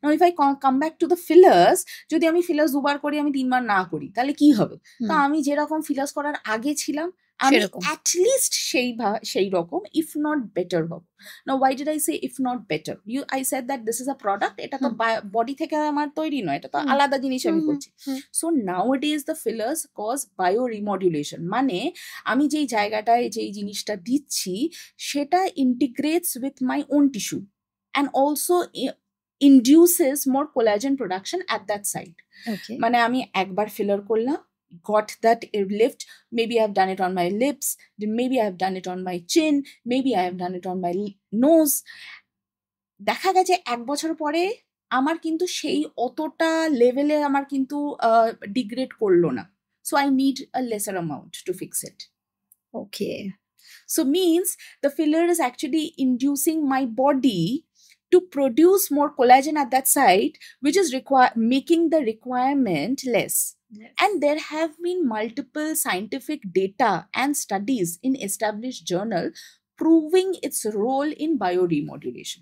Now if I come back to the fillers, যদি আমি fillers দুবার করি আমি 3 বার না করি তাহলে কি হবে? তো আমি যেরকম fillers করার আগে ছিলাম আমি at least সেই রকম if not better হব. Now why did I say if not better? I said that this is a product, এটা তো body থেকে আমার তৈরি নয়, এটা তো আলাদা জিনিস আমি করছি. So nowadays the fillers cause bioremodulation, মানে আমি যেই জায়গাটায় যেই জিনিসটা দিচ্ছি সেটা integrates with my own tissue and also induces more collagen production at that site. মানে আমি একবার filler করলাম, got that lift, maybe I've done it on my lips, maybe I've done it on my chin, maybe I have done it on my nose. দেখা গেছে 1 বছর পরে আমার কিন্তু সেই অতটা লেভেলে আমার কিন্তু ডিগ্রেড করলো না. So I need a lesser amount to fix it. Okay. So means the filler is actually inducing my body to produce more collagen at that site, which is making the requirement less. Yes. And there have been multiple scientific data and studies in established journal proving its role in bioremodulation.